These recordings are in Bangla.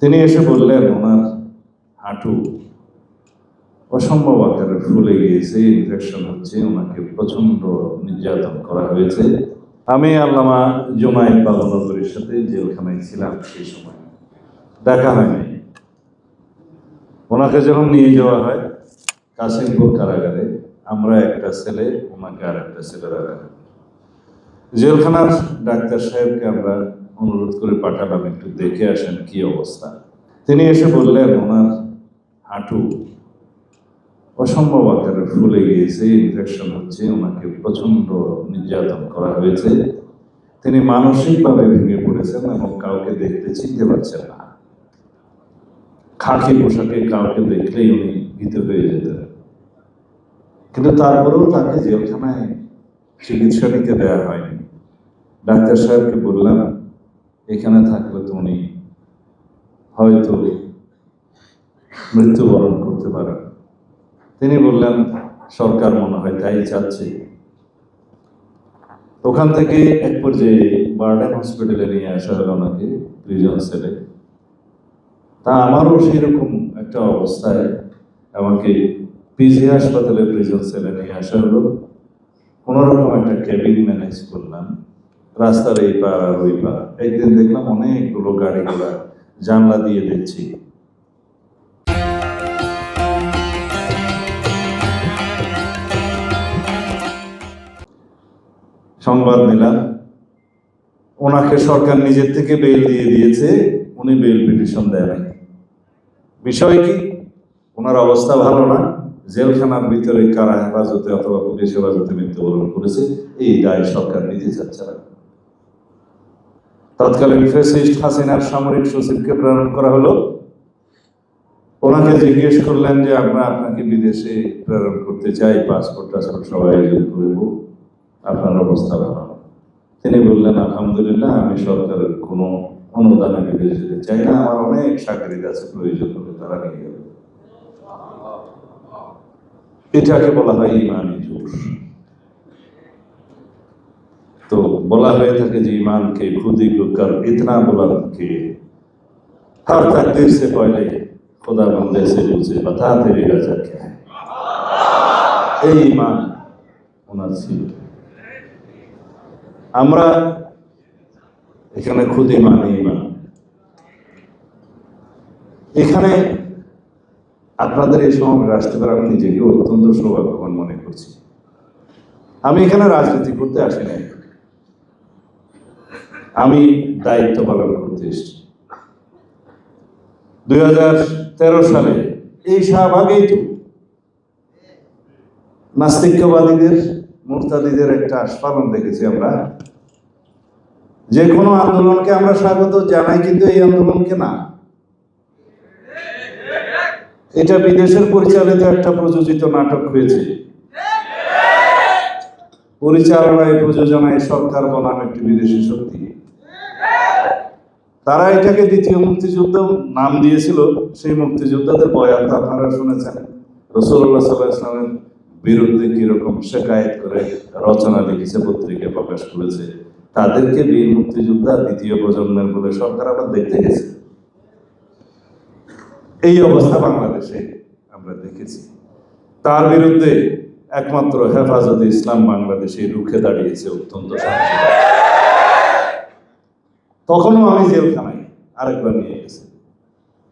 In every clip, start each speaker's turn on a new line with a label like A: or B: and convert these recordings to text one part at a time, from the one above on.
A: তিনি এসে বললেন ওনার হাঁটু অসম্ভব আকারে ফুলে গিয়েছে, ইনফেকশন হচ্ছে, ওনাকে প্রচন্ড নির্যাতন করা হয়েছে। আমি আল্লামা জুনায়েদ বাবুনগরীর সাথে জেলখানায় ছিলাম, সেই সময় দেখা হয়নি। ওনাকে যখন নিয়ে যাওয়া হয় কাশিমপুর কারাগারে, আমরা একটা ছেলে, ওনাকে আর একটা ছেলে রাখা। জেলখানার ডাক্তার সাহেবকে আমরা অনুরোধ করে পাঠালাম একটু দেখে আসেন কি অবস্থা। তিনি এসে বললেন ওনার হাঁটু অসম্ভব আকারে ফুলে গিয়েছে, ইনফেকশন হচ্ছে, ওনাকে প্রচন্ড নির্যাতন করা হয়েছে। তিনি মানসিকভাবে ভেঙে পড়েছেন এবং কাউকে দেখতে চিনতে পারছেন না। খাকি পোশাকে কাউকে দেখলেই উনি ভীত হয়ে যেতেন। কিন্তু তারপরেও তাকে জেলখানায় চিকিৎসা নিতে দেওয়া হয়নি। ডাক্তার সাহেবকে বললাম এখানে থাকলে তো উনি হয়তো মৃত্যুবরণ করতে পারেন। তিনি বললেন সরকার মনে হয় তাই চাচ্ছে। ওখান থেকে এক পর্যায়ে বার্ডেন হসপিটালে নিয়ে আসা হলো ওনাকে, প্রিজন সেলে। তা আমারও সেরকম একটা অবস্থায় আমাকে পিজি হাসপাতালে প্রিজন সেলে নিয়ে আসা হলো। কোনোরকম একটা কেবিন ম্যানেজ করলাম, রাস্তার এই পার আর ওই পার। একদিন দেখলাম অনেকগুলো গাড়ি ঘোড়া, জানলা দিয়ে দেখছি সংবাদ নিলাম ওনাকে সরকার নিজের থেকে বেল দিয়ে দিয়েছে, উনি বেল পিটিশন দেয় নাই। বিষয় কি, ওনার অবস্থা ভালো না, জেলখানার ভিতরে কারা হেফাজতে অথবা পুলিশ হেফাজতে মৃত্যুবরণ করেছে, এই দায় সরকার নিতে চাচ্ছে না। তৎকালীন ফ্যাসিস্ট হাসিনার সামরিক সচিবকে প্রেরণ করা হলো। ওনাকে জিজ্ঞেস করলেন যে আমরা আপনাকে বিদেশে প্রেরণ করতে চাই, পাসপোর্ট টাসপোর্ট সবাই আয়োজন করব, আপনার অবস্থা ভালো। তিনি বললেন আলহামদুলিল্লাহ, আমি সরকারের কোনো অনুদানে বিদেশ যেতে চাই না, আমার অনেক চাকরির আছে, প্রয়োজন হলে তারা নিয়ে যাবে। এটাকে বলা হয় ইমানি জোর। তো বলা হয়ে থাকে যে ইমানকে খুদি কর ইতনা বুলন্দ কে हर तकदीर से पहले खुदा बंदे से पूछे बता तेरी रजा क्या है। এই ইমান ওনার ছিল। আমরা এখানে খুদি মানে ইমান। এখানে আপনাদের এই সময় রাষ্ট্র করে আমি নিজেকে অত্যন্ত সৌভাগ্যবান মনে করছি। আমি এখানে রাজনীতি করতে আসি নাই, আমি দায়িত্ব পালন করতে এসেছি। 2013 সালে এই শাহবাগেই তো নাস্তিকবাদীদের, মুরতাদিদের একটা আস্ফালন দেখেছি আমরা। যে কোনো আন্দোলনকে আমরা স্বাগত জানাই, কিন্তু এই আন্দোলনকে না। এটা বিদেশের পরিচালিত একটা প্রযোজিত নাটক হয়েছে, পরিচালনায় প্রযোজনায় সরকার বনাম একটি বিদেশি শক্তি। তারা এটাকে দ্বিতীয় মুক্তিযুদ্ধ নাম দিয়েছিল। সেই মুক্তিযোদ্ধাদের বয়ান তো আপনারা শুনেছেন, রাসূলুল্লাহ সাল্লাল্লাহু আলাইহি ওয়াসাল্লামের বিরুদ্ধে কিরকম শেকায়েত করে রচনা লিখেছে, পত্রিকায় প্রকাশ করেছে। তাদেরকে বীর মুক্তিযোদ্ধা দ্বিতীয় প্রজন্মের বলে সরকার আবার দেখতে গেছে। এই অবস্থা বাংলাদেশে আমরা দেখেছি। তার বিরুদ্ধে একমাত্র হেফাজতে ইসলাম বাংলাদেশে রুখে দাঁড়িয়েছে অত্যন্ত সাহসী। তখনও আমি জেলখানায় আরেকবার নিয়ে গেছি,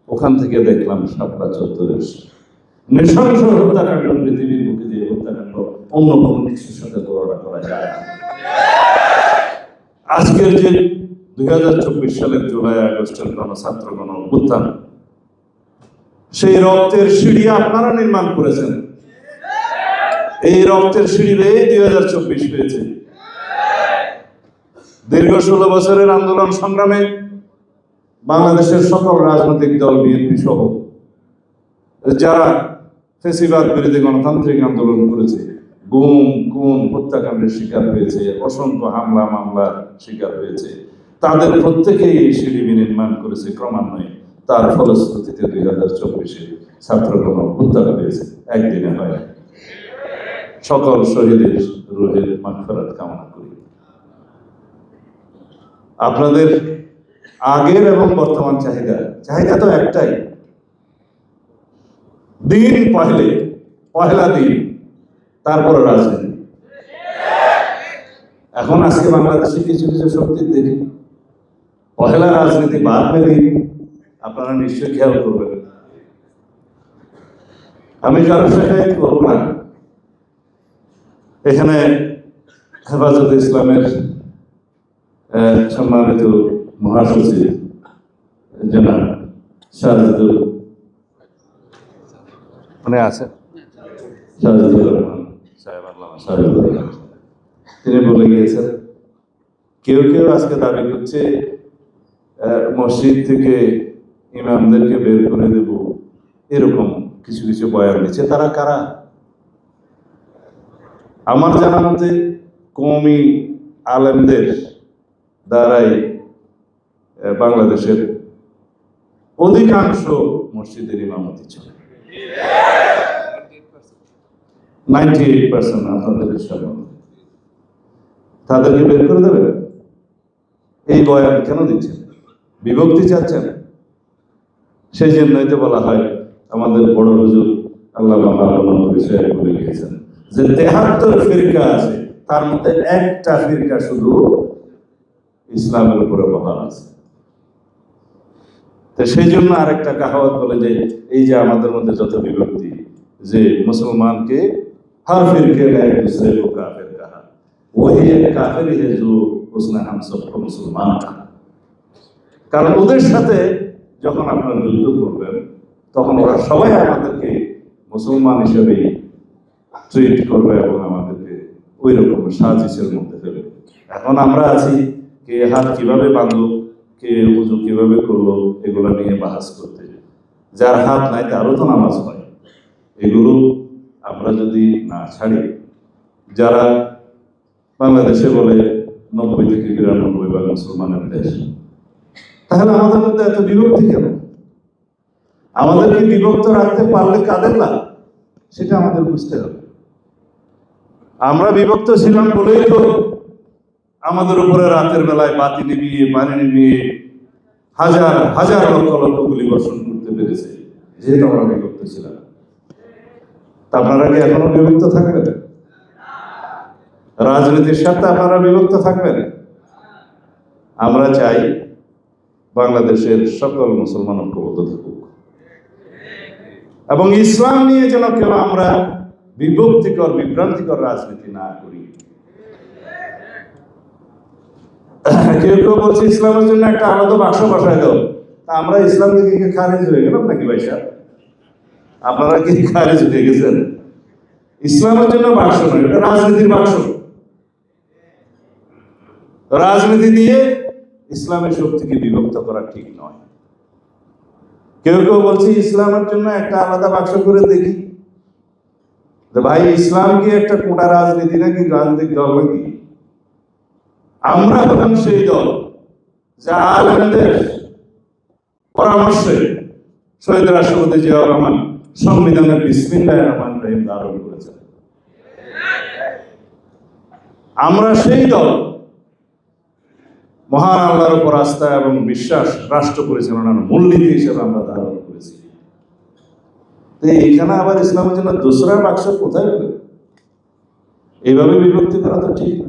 A: ওখান থেকে দেখলাম শাপলা চত্বরের নৃশংস হত্যাকাণ্ড, পৃথিবীর বুকে যে হত্যাকাণ্ড অন্য কোনো কিছুর সাথে তুলনা করা যায় না। আজকের যে 2024 সালের জুলাই আগস্টের ছাত্র গণ অভ্যুত্থান, সেই রক্তের সিঁড়ি আপনারা নির্মাণ করেছেন। এই রক্তের সিঁড়িতে 2024 হয়েছে। দীর্ঘ 16 বছরের আন্দোলন সংগ্রামে বাংলাদেশের সকল রাজনৈতিক দল, বিএনপি সহ যারা ফ্যাসিবাদ বিরোধী গণতান্ত্রিক আন্দোলন করেছে, গুম খুন হত্যাকাণ্ডের শিকার হয়েছে, অসংখ্য হামলা মামলার শিকার হয়েছে, তাদের প্রত্যেকেই এই সিঁড়ি নির্মাণ করেছে ক্রমান্বয়ে। তার ফলশ্রুতিতে 2024-এ ছাত্রগণ অভ্যুত্থান হয়েছে, একদিনে হয়। সকল শহীদের রুহের মাগফিরাত কামনা করি। আপনাদের আগের এবং বর্তমান চাহিদা, চাহিদা তো একটাই, দিন পয়লা দিন, তারপরে রাজনীতি। এখন আজকে বাংলাদেশে কিছু কিছু শক্তি দেখি পয়লা রাজনীতি বাদ দিন, আপনারা নিশ্চয়ই খেয়াল করবেন। আমি কারোর সাথে করবো না, এখানে হেফাজতে ইসলামের সম্মানিত মহাসচিব জনাব শাহজাদুল মানে আছে শাহজাদুল রহমান সাহেব, আল্লামা শাহজাদুল রহমান, তিনি বলে গিয়েছেন কেউ কেউ আজকে দাবি করছে মসজিদ থেকে ইমামদেরকে বের করে দেব, এরকম কিছু কিছু বয়ান দিচ্ছে। তারা কারা? আমার জানা মতে কওমি আলেমদের দ্বারাই বাংলাদেশের অধিকাংশ মসজিদের ইমামতি চলে, 98% আপনাদের তাদেরকে বের করে দেবে। এই বয়ান কেন দিচ্ছেন? বিভক্তি চাচ্ছেন? সেই জন্যই তো বলা হয় আমাদের বড় হুজুর আল্লামা মাওলানা বিষয়ে বলে গিয়েছেন যে 73 ফিরকা আছে, তার মধ্যে একটা ফিরকা শুধু ইসলামের উপরে বহাল আছে। তো সেই জন্য আরেকটা কাহাওয়াত বলে যে এই যে আমাদের মধ্যে যত বিভক্তি, যে মুসলমানকে हर फिरके ने एक दूसरे को काफिर कहा, वही एक काफिर ही है जो उसने हम सबको मुसलमान कहा। কারণ ওদের সাথে যখন আপনারা যুদ্ধ করবেন তখন ওরা সবাই আমাদেরকে মুসলমান হিসেবে ট্রিট করবে এবং আমাদেরকে ওই রকম সাজিশের মধ্যে ফেলবে। এখন আমরা আছি কে হাত কিভাবে বাঁধলো, কে উজু কিভাবে করলো, এগুলো নিয়ে বাহাস করতে। যার হাত নাই তারও তো নামাজ হয়। এগুলো আমরা যদি না ছাড়ি, যারা বাংলাদেশে বলে 90 থেকে 92 মুসলমানের দেশ, তাহলে আমাদের মধ্যে এত বিভক্তি কেন? আমাদেরকে বিভক্ত রাখতে পারলে কাদের লাভ, সেটা আমাদের বুঝতে হবে। আমরা বিভক্ত ছিলাম বলেই তো আমাদের উপরে রাতের বেলায় বাতি নিভিয়ে পানি নিভিয়ে হাজার হাজার লক্ষ লক্ষ গুলি বর্ষণ করতে পেরেছে, যেহেতু আমরা বিভক্ত ছিলাম। আপনারা কি এখনো বিভক্ত থাকবেন? রাজনীতির সাথে আপনারা বিভক্ত থাকবেন? আমরা চাই বাংলাদেশের সকল মুসলমান ঐক্যবদ্ধ থাকুক এবং ইসলাম নিয়ে যেন কেউ আমরা বিভক্তিকর বিভ্রান্তিকর রাজনীতি না করি। কেউ কেউ বলছে ইসলামের জন্য একটা আলাদা বাক্স বসায় দাও, তা আমরা ইসলাম থেকে খারিজ হয়ে গেলাম নাকি ভাই সাহেব? আপনারা কি খারিজ হয়ে গেছেন? ইসলামের জন্য বাক্স নয়, এটা রাজনীতির বাক্স। রাজনীতি দিয়ে ইসলামের শক্তিকে বিভক্ত করা ঠিক নয়। কেউ কেউ বলছে ইসলামের জন্য একটা আলাদা বাক্স করে দেখি। ভাই, ইসলাম কি একটা কোটা রাজনীতি নাকি রাজনৈতিক দল নাকি? আমরা হলাম সেই দল যা আলেমদের পরামর্শে শহীদ রাষ্ট্রপতি জিয়াউর রহমান সংবিধানের বিসমিল্লাহির রহমানির রহিম ধারণ করেছেন। আমরা সেই দল মহান আল্লাহর উপর আস্থা এবং বিশ্বাস রাষ্ট্র পরিচালনার মূলনীতি হিসেবে আমরা ধারণ করেছি। এইখানে আবার ইসলামের জন্য দোসরা বাক্স কোথায় পেল? এইভাবে বিভক্তি করা তো ঠিক না।